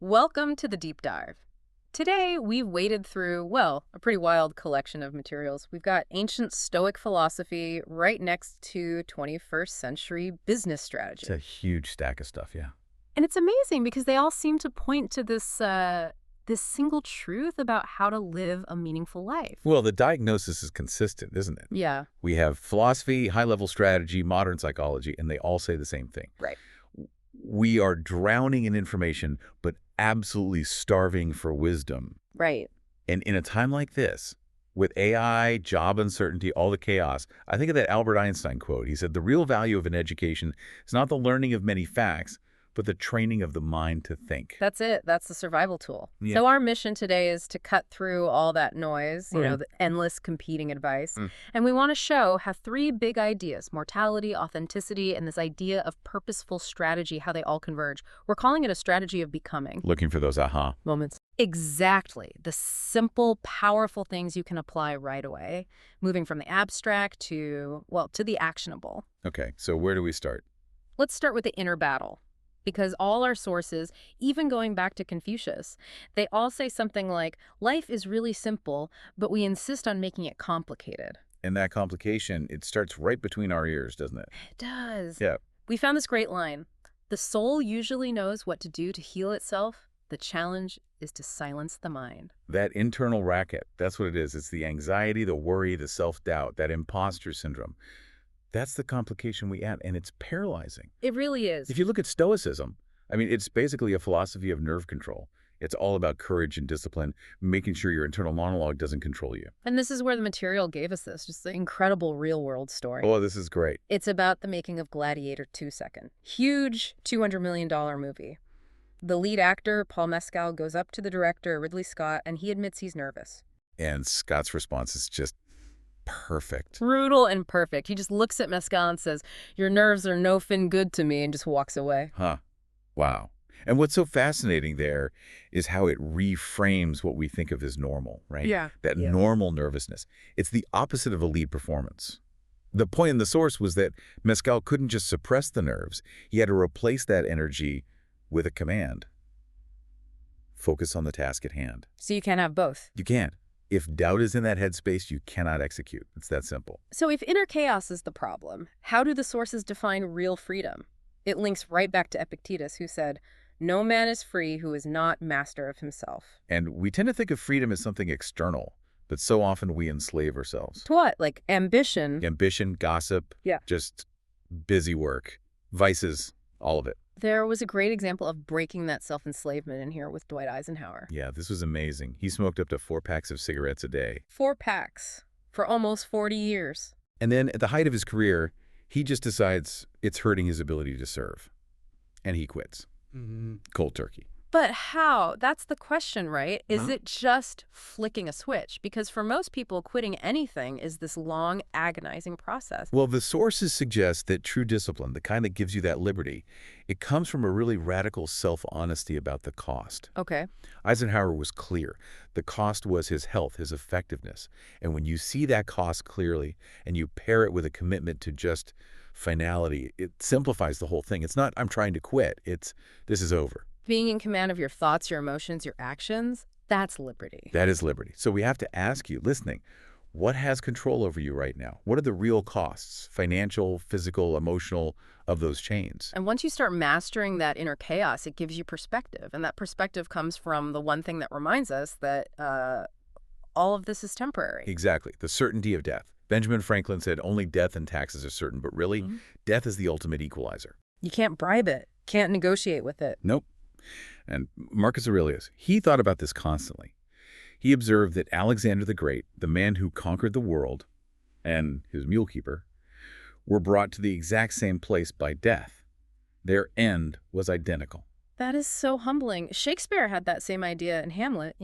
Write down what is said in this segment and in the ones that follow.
Welcome to the deep dive. Today, we've waded through, well, a pretty wild collection of materials. We've got ancient Stoic philosophy right next to 21st century business It's strategy. a huge stack of stuff, yeah. And it's amazing because they all seem to point to this single truth about how to live a meaningful life. Well, the diagnosis is consistent, isn't it? Yeah, We have philosophy, high-level strategy, modern psychology, and they all say the same thing. right. We are drowning in information, but absolutely starving for wisdom. Right. And in a time like this, with AI, job uncertainty, all the chaos, I think of that Albert Einstein quote. He said, "The real value of an education is not the learning of many facts, but the training of the mind to think." That's it. That's the survival tool. Yeah. So our mission today is to cut through all that noise, Right. the endless competing advice. Mm. And we want to show how three big ideas, mortality, authenticity, and this idea of purposeful strategy, how they all converge. We're calling it a strategy of becoming. Looking for those aha. Moments. Exactly. The simple, powerful things you can apply right away, moving from the abstract to the actionable. Okay, so where do we start? Let's start with the inner battle. Because all our sources, even going back to Confucius, they all say something like, life is really simple, but we insist on making it complicated. And that complication, it starts right between our ears, doesn't it? It does. Yeah. We found this great line. The soul usually knows what to do to heal itself. The challenge is to silence the mind. That internal racket, that's what it is. It's the anxiety, the worry, the self-doubt, that imposter syndrome. That's the complication we add, and it's paralyzing. It really is. If you look at Stoicism, I mean, it's basically a philosophy of nerve control. It's all about courage and discipline, making sure your internal monologue doesn't control you. And this is where the material gave us this, just the incredible real-world story. Oh, this is great. It's about the making of Gladiator 2 Second. Huge $200 million movie. The lead actor, Paul Mescal, goes up to the director, Ridley Scott, and he admits he's nervous. And Scott's response is just perfect. Brutal and perfect. He just looks at Mescal and says, your nerves are no fin good to me, and just walks away. Huh. Wow. And what's so fascinating there is how it reframes what we think of as normal, right? Yeah. That Yeah. normal nervousness. It's the opposite of a lead performance. The point in the source was that Mescal couldn't just suppress the nerves. He had to replace that energy with a command. Focus on the task at hand. So you can't have both. You can't. If doubt is in that headspace, you cannot execute. It's that simple. So if inner chaos is the problem, how do the sources define real freedom? It links right back to Epictetus, who said, no man is free who is not master of himself. And we tend to think of freedom as something external, but so often we enslave ourselves. To what? Like ambition? Ambition, gossip, Yeah. just busy work, vices, all of it. There was a great example of breaking that self-enslavement in here with Dwight Eisenhower. Yeah, this was amazing. He smoked up to 4 packs of cigarettes a day. 4 packs for almost 40 years. And then at the height of his career, he just decides it's hurting his ability to serve. And he quits. Cold turkey. But how? That's the question, right? Is Huh? it just flicking a switch? Because for most people, quitting anything is this long, agonizing process. Well, the sources suggest that true discipline, the kind that gives you that liberty, it comes from a really radical self-honesty about the cost. Okay. Eisenhower was clear. The cost was his health, his effectiveness. And when you see that cost clearly and you pair it with a commitment to just finality, it simplifies the whole thing. It's not, I'm trying to quit. It's, this is over. Being in command of your thoughts, your emotions, your actions, that's liberty. That is liberty. So we have to ask you, listening, what has control over you right now? What are the real costs, financial, physical, emotional, of those chains? And once you start mastering that inner chaos, it gives you perspective. And that perspective comes from the one thing that reminds us that all of this is temporary. Exactly. The certainty of death. Benjamin Franklin said only death and taxes are certain, but really, death is the ultimate equalizer. You can't bribe it, can't negotiate with it. Nope. And Marcus Aurelius, he thought about this constantly. He observed that Alexander the Great, the man who conquered the world, and his mule keeper, were brought to the exact same place by death. Their end was identical. That is so humbling. Shakespeare had that same idea in Hamlet,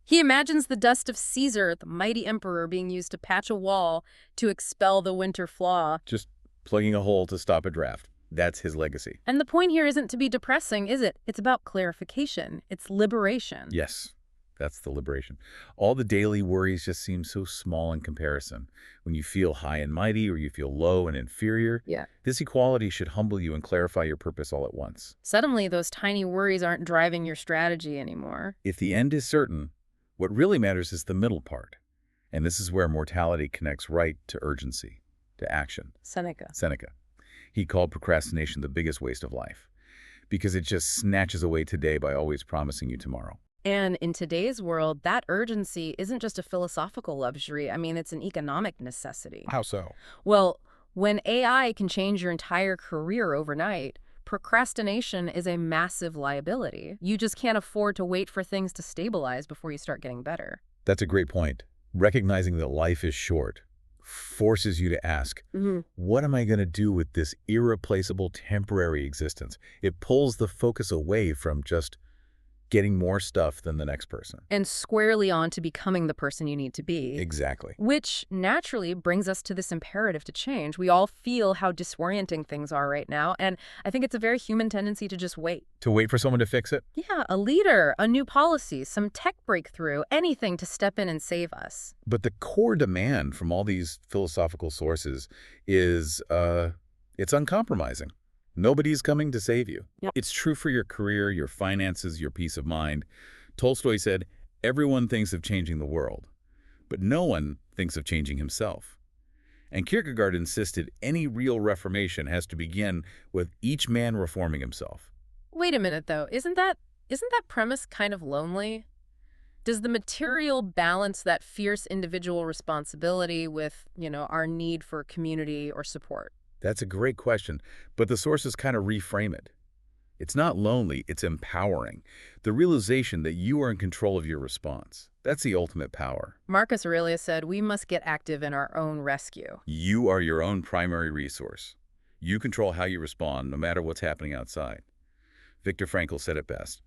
He imagines the dust of Caesar, the mighty emperor, being used to patch a wall to expel the winter flaw. Just plugging a hole to stop a draft. That's his legacy. And the point here isn't to be depressing, is it? It's about clarification. It's liberation. Yes. That's the liberation. All the daily worries just seem so small in comparison. When you feel high and mighty or you feel low and inferior, Yeah. this equality should humble you and clarify your purpose all at once. Suddenly, those tiny worries aren't driving your strategy anymore. If the end is certain, what really matters is the middle part. And this is where mortality connects right to urgency, to action. Seneca. Seneca. He called procrastination the biggest waste of life because it just snatches away today by always promising you tomorrow. And in today's world, that urgency isn't just a philosophical luxury. I mean, it's an economic necessity. How so? Well, when AI can change your entire career overnight, procrastination is a massive liability. You just can't afford to wait for things to stabilize before you start getting better. That's a great point. Recognizing that life is short forces you to ask, what am I going to do with this irreplaceable temporary existence? It pulls the focus away from just getting more stuff than the next person. And squarely on to becoming the person you need to be. Exactly. Which naturally brings us to this imperative to change. We all feel how disorienting things are right now, and I think it's a very human tendency to just wait. To wait for someone to fix it? Yeah, a leader, a new policy, some tech breakthrough, anything to step in and save us. But the core demand from all these philosophical sources is, it's uncompromising. Nobody's coming to save you. Yep. It's true for your career, your finances, your peace of mind. Tolstoy said, everyone thinks of changing the world, but no one thinks of changing himself. And Kierkegaard insisted any real reformation has to begin with each man reforming himself. Wait a minute, though. Isn't that premise kind of lonely? Does the material balance that fierce individual responsibility with, our need for community or support? That's a great question, but the sources kind of reframe it. It's not lonely, it's empowering. The realization that you are in control of your response. That's the ultimate power. Marcus Aurelius said, we must get active in our own rescue. You are your own primary resource. You control how you respond, no matter what's happening outside. Viktor Frankl said it best.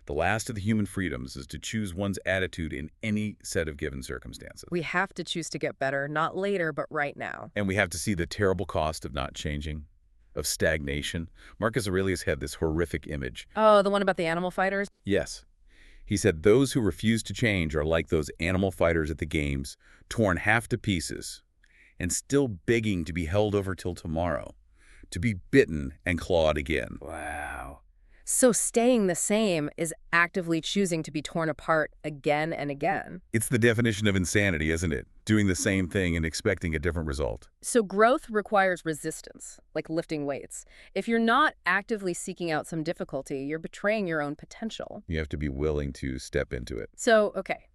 The last of the human freedoms is to choose one's attitude in any set of given circumstances. We have to choose to get better, not later, but right now. And we have to see the terrible cost of not changing, of stagnation. Marcus Aurelius had this horrific image. Oh, the one about the animal fighters? Yes. He said those who refuse to change are like those animal fighters at the games, torn half to pieces, and still begging to be held over till tomorrow, to be bitten and clawed again. Wow. So staying the same is actively choosing to be torn apart again and again. It's the definition of insanity, isn't it? Doing the same thing and expecting a different result. So growth requires resistance, like lifting weights. If you're not actively seeking out some difficulty, you're betraying your own potential. You have to be willing to step into it. So, okay,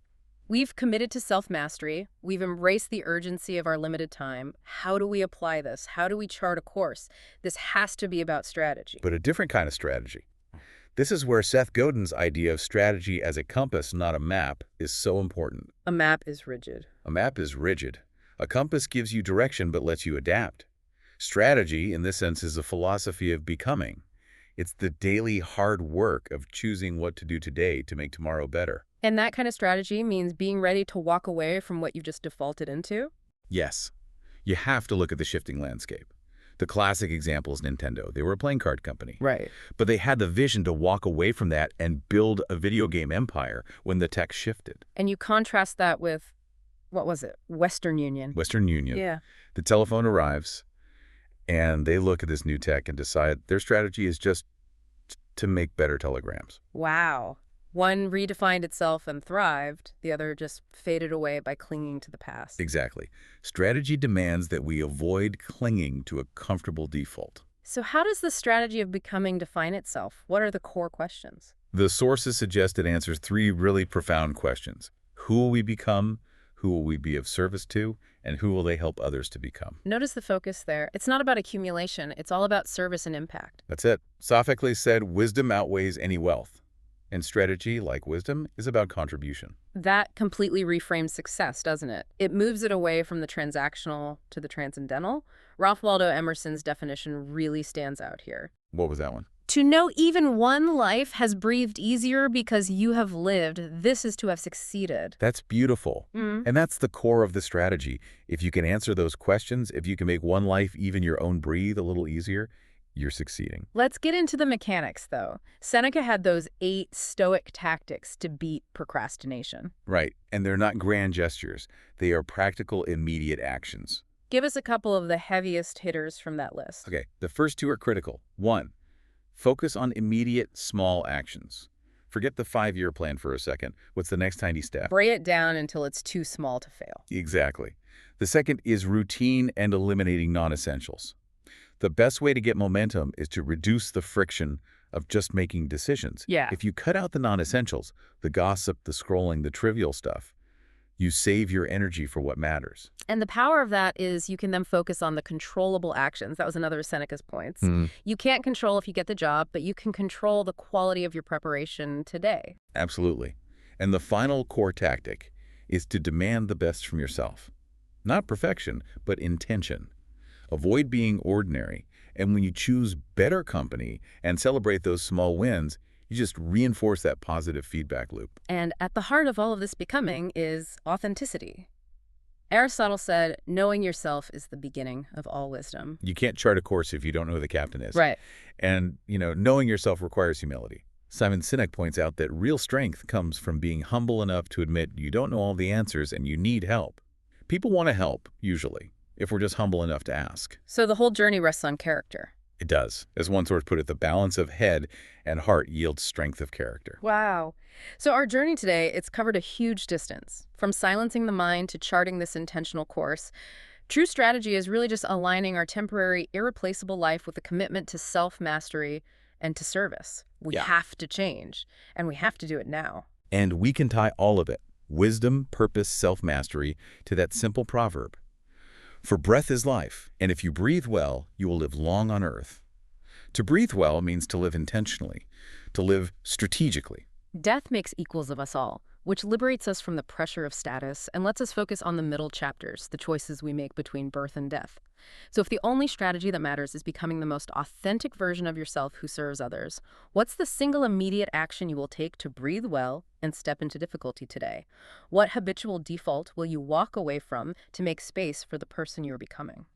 we've committed to self-mastery. We've embraced the urgency of our limited time. How do we apply this? How do we chart a course? This has to be about strategy. But a different kind of strategy. This is where Seth Godin's idea of strategy as a compass, not a map, is so important. A map is rigid. A map is rigid. A compass gives you direction but lets you adapt. Strategy, in this sense, is a philosophy of becoming. It's the daily hard work of choosing what to do today to make tomorrow better. And that kind of strategy means being ready to walk away from what you've just defaulted into? Yes. You have to look at the shifting landscape. The classic example is Nintendo. They were a playing card company. Right. But they had the vision to walk away from that and build a video game empire when the tech shifted. And you contrast that with, what was it? Western Union. Western Union. Yeah. The telephone arrives, and they look at this new tech and decide their strategy is just to make better telegrams. Wow. One redefined itself and thrived. The other just faded away by clinging to the past. Exactly. Strategy demands that we avoid clinging to a comfortable default. So how does the strategy of becoming define itself? What are the core questions? The sources suggest it answers three really profound questions. Who will we become? Who will we be of service to? And who will they help others to become? Notice the focus there. It's not about accumulation. It's all about service and impact. That's it. Sophocles said, wisdom outweighs any wealth. And strategy, like wisdom, is about contribution. That completely reframes success, doesn't it? It moves it away from the transactional to the transcendental. Ralph Waldo Emerson's definition really stands out here. What was that one? To know even one life has breathed easier because you have lived, this is to have succeeded. That's beautiful. And that's the core of the strategy. If you can answer those questions, if you can make one life, even your own, breathe a little easier, you're succeeding. Let's get into the mechanics, though. Seneca had those 8 stoic tactics to beat procrastination. Right, and they're not grand gestures. They are practical, immediate actions. Give us a couple of the heaviest hitters from that list. Okay, the first two are critical. 1, focus on immediate, small actions. Forget the 5-year plan for a second. What's the next tiny step? Break it down until it's too small to fail. Exactly. The second is routine and eliminating non-essentials. The best way to get momentum is to reduce the friction of just making decisions. Yeah. If you cut out the non-essentials, the gossip, the scrolling, the trivial stuff, you save your energy for what matters. And the power of that is you can then focus on the controllable actions. That was another of Seneca's points. You can't control if you get the job, but you can control the quality of your preparation today. Absolutely. And the final core tactic is to demand the best from yourself. Not perfection, but intention. Avoid being ordinary. And when you choose better company and celebrate those small wins, you just reinforce that positive feedback loop. And at the heart of all of this becoming is authenticity. Aristotle said, knowing yourself is the beginning of all wisdom. You can't chart a course if you don't know who the captain is. Right. And, knowing yourself requires humility. Simon Sinek points out that real strength comes from being humble enough to admit you don't know all the answers and you need help. People want to help, usually, if we're just humble enough to ask. So the whole journey rests on character. It does. As one source put it, the balance of head and heart yields strength of character. Wow. So our journey today, it's covered a huge distance. From silencing the mind to charting this intentional course, true strategy is really just aligning our temporary, irreplaceable life with a commitment to self-mastery and to service. We have to change, and we have to do it now. And we can tie all of it, wisdom, purpose, self-mastery, to that simple proverb. For breath is life, and if you breathe well, you will live long on earth. To breathe well means to live intentionally, to live strategically. Death makes equals of us all, which liberates us from the pressure of status and lets us focus on the middle chapters, the choices we make between birth and death. So if the only strategy that matters is becoming the most authentic version of yourself who serves others, what's the single immediate action you will take to breathe well and step into difficulty today? What habitual default will you walk away from to make space for the person you're becoming?